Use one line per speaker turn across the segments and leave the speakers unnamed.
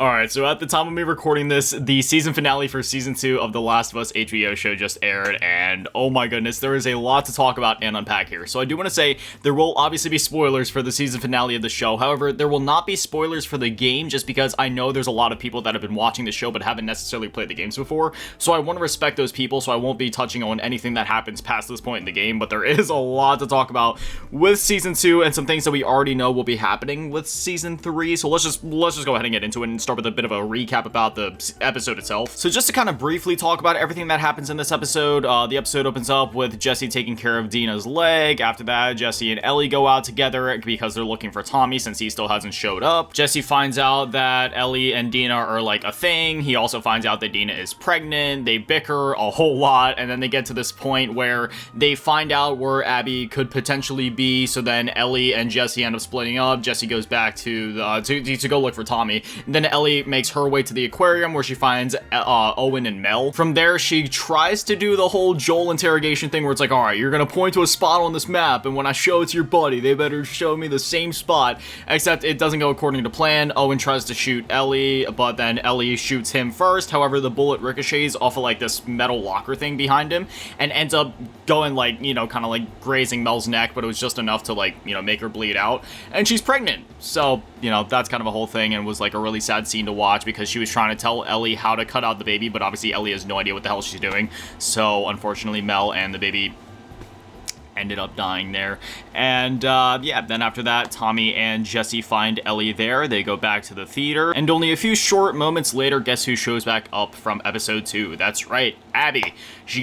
Alright, so at the time of me recording this, the season finale for season 2 of The Last of Us HBO show just aired, and oh my goodness, there is a lot to talk about and unpack here. So I do want to say, there will obviously be spoilers for the season finale of the show. However, there will not be spoilers for the game, just because I know there's a lot of people that have been watching the show but haven't necessarily played the games before. So I want to respect those people, so I won't be touching on anything that happens past this point in the game, but there is a lot to talk about with season 2 and some things that we already know will be happening with season 3. So let's just go ahead and get into it and start with a bit of a recap about the episode itself. So just to kind of briefly talk about everything that happens in this episode, the episode opens up with Jesse taking care of Dina's leg. After that, Jesse and Ellie go out together because they're looking for Tommy since he still hasn't showed up. Jesse finds out that Ellie and Dina are like a thing. He also finds out that Dina is pregnant. They bicker a whole lot, and then they get to this point where they find out where Abby could potentially be. So then Ellie and Jesse end up splitting up. Jesse goes back to go look for Tommy. And then Ellie makes her way to the aquarium where she finds Owen and Mel. From there, she tries to do the whole Joel interrogation thing where it's like, all right, you're gonna point to a spot on this map, and when I show it to your buddy, they better show me the same spot. Except it doesn't go according to plan. Owen tries to shoot Ellie, but then Ellie shoots him first. However, the bullet ricochets off of like this metal locker thing behind him and ends up going like, you know, kind of like grazing Mel's neck, but it was just enough to like, you know, make her bleed out. And she's pregnant. So, you know, that's kind of a whole thing and was like a really sad scene to watch because she was trying to tell Ellie how to cut out the baby, but obviously Ellie has no idea what the hell she's doing. So unfortunately, Mel and the baby ended up dying there. And yeah, then after that, Tommy and Jesse find Ellie there. They go back to the theater, and only a few short moments later, guess who shows back up from episode 2? That's right, Abby. She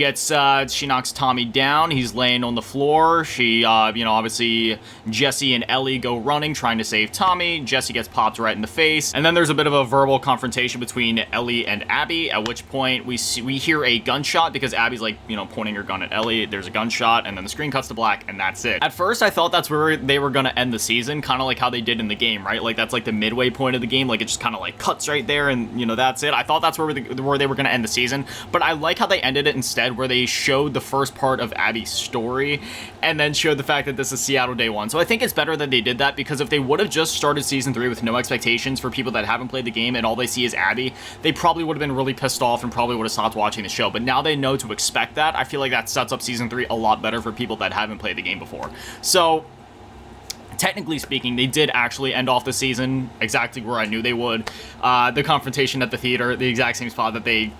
knocks Tommy down. He's laying on the floor. She, you know, obviously Jesse and Ellie go running, trying to save Tommy. Jesse gets popped right in the face, and then there's a bit of a verbal confrontation between Ellie and Abby, at which point we hear a gunshot because Abby's like, you know, pointing her gun at Ellie. There's a gunshot, and then the screen cuts to black, and that's it. At first, I thought that's where they were gonna end the season, kind of like how they did in the game, right? Like, that's like the midway point of the game, like it just kind of like cuts right there, and you know, that's it. I thought that's where they were gonna end the season, but I like how they ended it instead, where they showed the first part of Abby's story, and then showed the fact that this is Seattle Day 1. So I think it's better that they did that, because if they would have just started season 3 with no expectations for people that haven't played the game, and all they see is Abby, they probably would have been really pissed off and probably would have stopped watching the show. But now they know to expect that. I feel like that sets up season 3 a lot better for people that haven't played the game before. So technically speaking, they did actually end off the season exactly where I knew they would. The confrontation at the theater, the exact same spot that they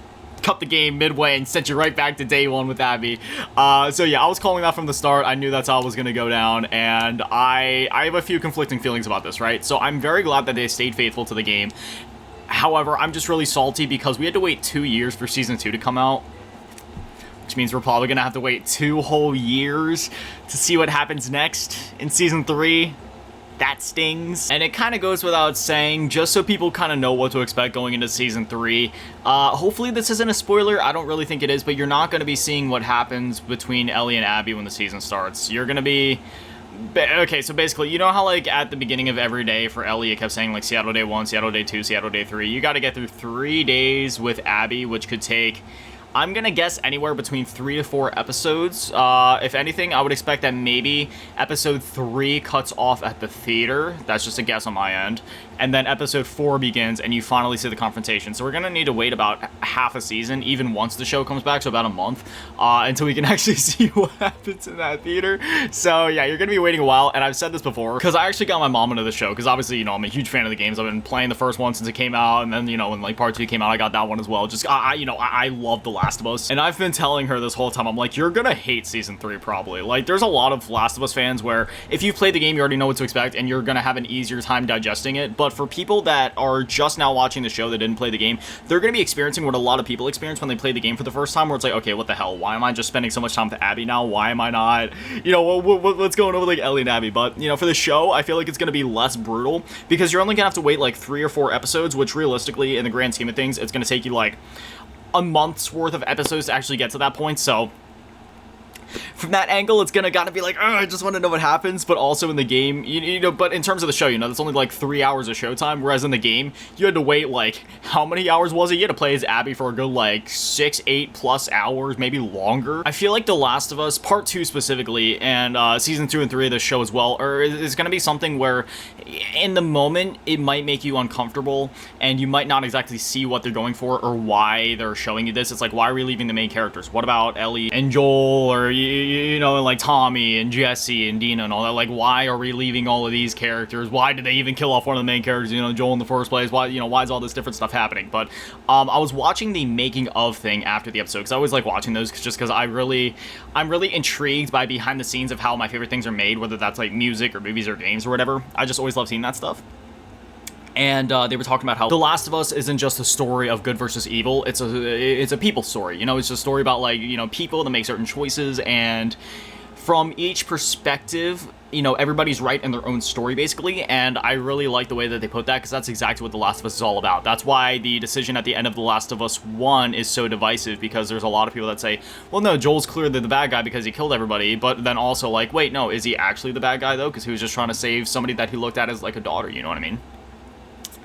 cut the game midway and sent you right back to day 1 with Abby. So yeah, I was calling that from the start. I knew that's how it was going to go down, and I have a few conflicting feelings about this, right? So I'm very glad that they stayed faithful to the game. However, I'm just really salty because we had to wait 2 years for season 2 to come out, which means we're probably going to have to wait 2 whole years to see what happens next in season 3. That stings. And it kind of goes without saying, just so people kind of know what to expect going into season 3. Hopefully this isn't a spoiler. I don't really think it is, but you're not going to be seeing what happens between Ellie and Abby when the season starts. You're going to be... Okay, so basically, you know how, like, at the beginning of every day for Ellie, it kept saying, like, Seattle Day 1, Seattle Day 2, Seattle Day 3. You got to get through 3 days with Abby, which could take... I'm gonna guess anywhere between 3 to 4 episodes. If anything, I would expect that maybe episode 3 cuts off at the theater. That's just a guess on my end. And then episode 4 begins, and you finally see the confrontation. So we're gonna need to wait about half a season, even once the show comes back, so about a month, until we can actually see what happens in that theater. So yeah, you're gonna be waiting a while, and I've said this before, because I actually got my mom into the show, because obviously, you know, I'm a huge fan of the games. I've been playing the first one since it came out, and then, you know, when, like, part 2 came out, I got that one as well. Just, I love The Last of Us, and I've been telling her this whole time, I'm like, you're gonna hate season 3, probably. Like, there's a lot of Last of Us fans where, if you've played the game, you already know what to expect, and you're gonna have an easier time digesting it, but for people that are just now watching the show that didn't play the game, they're going to be experiencing what a lot of people experience when they play the game for the first time, where it's like, okay, what the hell? Why am I just spending so much time with Abby now? Why am I not, you know, what's going on with, like, Ellie and Abby? But, you know, for the show, I feel like it's going to be less brutal, because you're only going to have to wait, like, 3 or 4 episodes, which realistically, in the grand scheme of things, it's going to take you, like, a month's worth of episodes to actually get to that point. So from that angle, it's gotta be like, oh, I just want to know what happens. But also in the game, you know, but in terms of the show, you know, that's only like 3 hours of showtime, whereas in the game, you had to wait like, how many hours was it? You had to play as Abby for a good like 6, 8+ hours, maybe longer. I feel like The Last of Us Part 2 specifically, and season 2 and 3 of the show as well, is gonna be something where in the moment it might make you uncomfortable, and you might not exactly see what they're going for or why they're showing you this. It's like, why are we leaving the main characters? What about Ellie and Joel, or you know, like Tommy and Jesse and Dina and all that? Like, why are we leaving all of these characters? Why did they even kill off one of the main characters, you know, Joel in the first place? Why, you know, why is all this different stuff happening? But I was watching the making of thing after the episode, because I always like watching those just because I'm really intrigued by behind the scenes of how my favorite things are made, whether that's like music or movies or games or whatever. I just always love seeing that stuff. And they were talking about how The Last of Us isn't just a story of good versus evil. It's a people story. You know, it's a story about, like, you know, people that make certain choices, and from each perspective, you know, everybody's right in their own story, basically. And I really like the way that they put that, because that's exactly what The Last of Us is all about. That's why the decision at the end of The Last of Us 1 is so divisive, because there's a lot of people that say, well, no, Joel's clearly the bad guy because he killed everybody, but then also like, wait, no, is he actually the bad guy though? Because he was just trying to save somebody that he looked at as like a daughter, you know what I mean?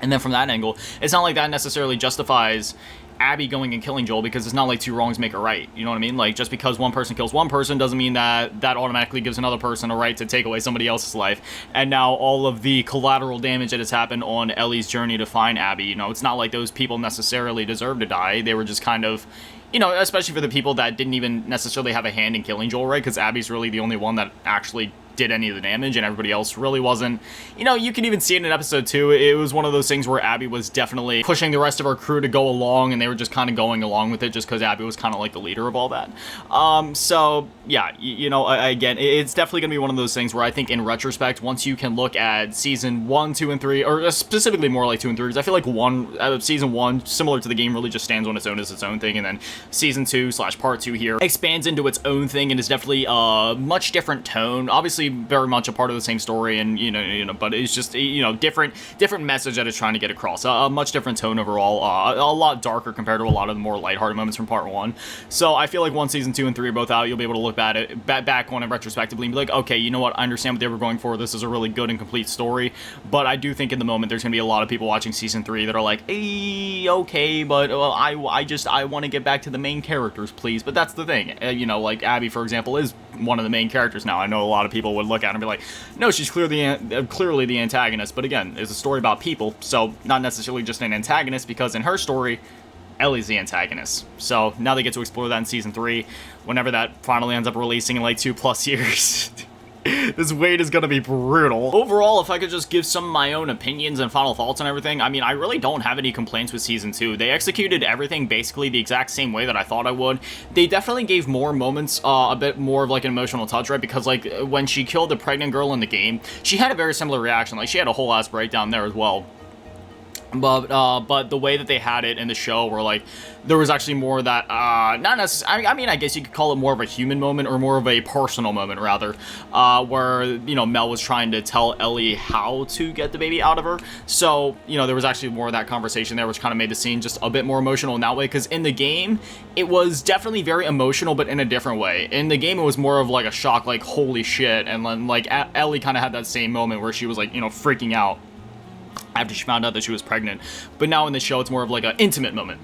And then from that angle, it's not like that necessarily justifies Abby going and killing Joel, because it's not like two wrongs make a right. You know what I mean? Like, just because one person kills one person doesn't mean that that automatically gives another person a right to take away somebody else's life. And now all of the collateral damage that has happened on Ellie's journey to find Abby, you know, it's not like those people necessarily deserve to die. They were just kind of, you know, especially for the people that didn't even necessarily have a hand in killing Joel, right? Because Abby's really the only one that actually did any of the damage, and everybody else really wasn't. You know, you can even see it in episode 2. It was one of those things where Abby was definitely pushing the rest of her crew to go along, and they were just kind of going along with it just because Abby was kind of like the leader of all that. So yeah, you know, again, it's definitely gonna be one of those things where I think in retrospect, once you can look at season 1, 2, and 3, or specifically more like 2 and 3, because I feel like season 1, similar to the game, really just stands on its own as its own thing, and then season 2 / part 2 here expands into its own thing and is definitely a much different tone. Obviously very much a part of the same story, and you know, but it's just, you know, different message that it's trying to get across. A much different tone overall, a lot darker compared to a lot of the more lighthearted moments from part 1. So I feel like once season 2 and 3 are both out, you'll be able to look back on it retrospectively and be like, okay, you know what, I understand what they were going for. This is a really good and complete story. But I do think in the moment there's gonna be a lot of people watching season 3 that are like, hey, okay, but I want to get back to the main characters, please. But that's the thing, you know, like Abby, for example, is one of the main characters now. I know a lot of people would look at her and be like, no, she's clearly the antagonist. But again, it's a story about people, so not necessarily just an antagonist, because in her story, Ellie's the antagonist. So now they get to explore that in season 3, whenever that finally ends up releasing in like 2+ years. This wait is gonna be brutal. Overall, if I could just give some of my own opinions and final thoughts on everything, I mean, I really don't have any complaints with season 2. They executed everything basically the exact same way that I thought I would. They definitely gave more moments, a bit more of like an emotional touch, right? Because like when she killed the pregnant girl in the game, she had a very similar reaction. Like, she had a whole ass breakdown there as well. But the way that they had it in the show, where like there was actually more of that, not necessarily, I mean, I guess you could call it more of a human moment, or more of a personal moment rather, where, you know, Mel was trying to tell Ellie how to get the baby out of her. So, you know, there was actually more of that conversation there, which kind of made the scene just a bit more emotional in that way. Because in the game, it was definitely very emotional, but in a different way. In the game, it was more of like a shock, like, holy shit. And then like Ellie kind of had that same moment where she was like, you know, freaking out after she found out that she was pregnant. But now in the show, it's more of like an intimate moment.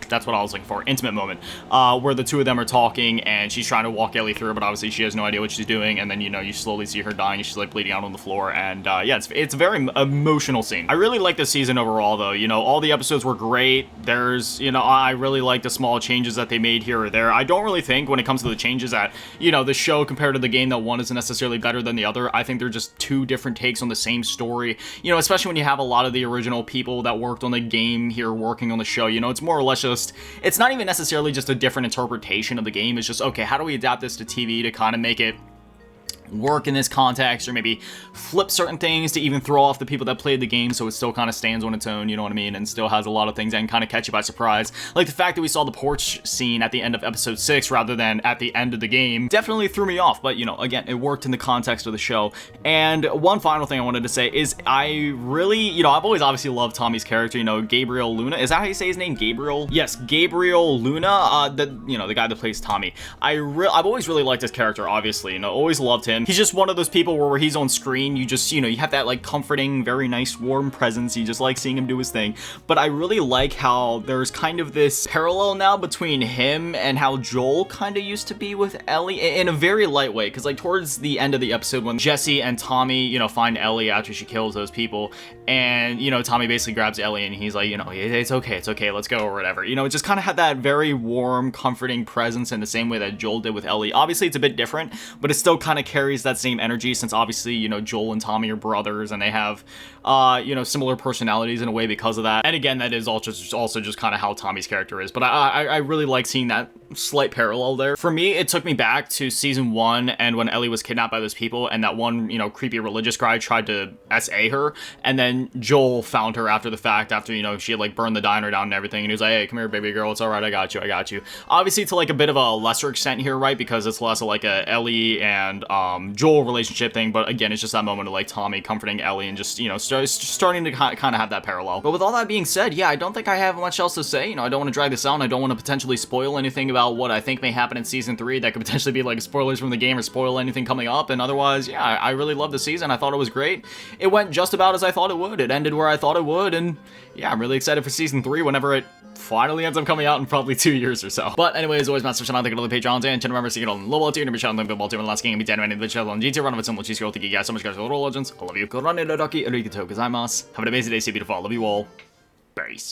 That's what I was looking for, intimate moment, where the two of them are talking, and she's trying to walk Ellie through, but obviously she has no idea what she's doing, and then, you know, you slowly see her dying, and she's like bleeding out on the floor, and yeah, it's a very emotional scene. I really like this season overall, though. You know, all the episodes were great. There's, you know, I really like the small changes that they made here or there. I don't really think when it comes to the changes that, you know, the show compared to the game, that one isn't necessarily better than the other. I think they're just two different takes on the same story, you know, especially when you have a lot of the original people that worked on the game here working on the show. You know, it's more or less just, it's not even necessarily just a different interpretation of the game. It's just, okay, how do we adapt this to TV to kind of make it work in this context, or maybe flip certain things to even throw off the people that played the game so it still kind of stands on its own, you know what I mean, and still has a lot of things that can kind of catch you by surprise. Like the fact that we saw the porch scene at the end of episode 6 rather than at the end of the game definitely threw me off, but you know, again, it worked in the context of the show. And one final thing I wanted to say is I really, you know, I've always obviously loved Tommy's character, you know, Gabriel Luna. Is that how you say his name? Gabriel? Yes, Gabriel Luna, the guy that plays Tommy. I've always really liked his character, obviously, you know, always loved him. He's just one of those people where he's on screen, you just, you know, you have that like comforting, very nice, warm presence. You just like seeing him do his thing. But I really like how there's kind of this parallel now between him and how Joel kind of used to be with Ellie in a very light way. Because like towards the end of the episode when Jesse and Tommy, you know, find Ellie after she kills those people, and you know, Tommy basically grabs Ellie and he's like, you know, it's okay, let's go or whatever. You know, it just kind of had that very warm, comforting presence in the same way that Joel did with Ellie. Obviously, it's a bit different, but it still kind of carries that same energy since obviously, you know, Joel and Tommy are brothers and they have, you know, similar personalities in a way because of that. And again, that is also just kind of how Tommy's character is. But I really like seeing that slight parallel there. For me, it took me back to season 1 and when Ellie was kidnapped by those people and that one, you know, creepy religious guy tried to SA her, and then Joel found her after the fact, after, you know, she had like burned the diner down and everything, and he was like, hey, come here, baby girl, it's all right, I got you. Obviously to like a bit of a lesser extent here, right, because it's less of like a Ellie and Joel relationship thing, but again, it's just that moment of like Tommy comforting Ellie and just, you know, starting to kind of have that parallel. But with all that being said, yeah, I don't think I have much else to say. You know, I don't want to drag this out, and I don't want to potentially spoil anything about what I think may happen in season 3 that could potentially be like spoilers from the game or spoil anything coming up. And otherwise, yeah, I really loved the season. I thought it was great. It went just about as I thought it would. It ended where I thought it would, and yeah, I'm really excited for season 3 whenever it finally ends up coming out in probably 2 years or so. But anyways, always master channel, thank you to the Patreons and channel members, see you on Lobo tier, and channel link to the last game, and be dead the channel on GT, run of a simple cheese girl. Thank you guys so much, guys, for the Legends. I love you. Go run it, Doki, arigatou gozaimasu. Have an amazing day, see you beautiful. I love you all. Peace.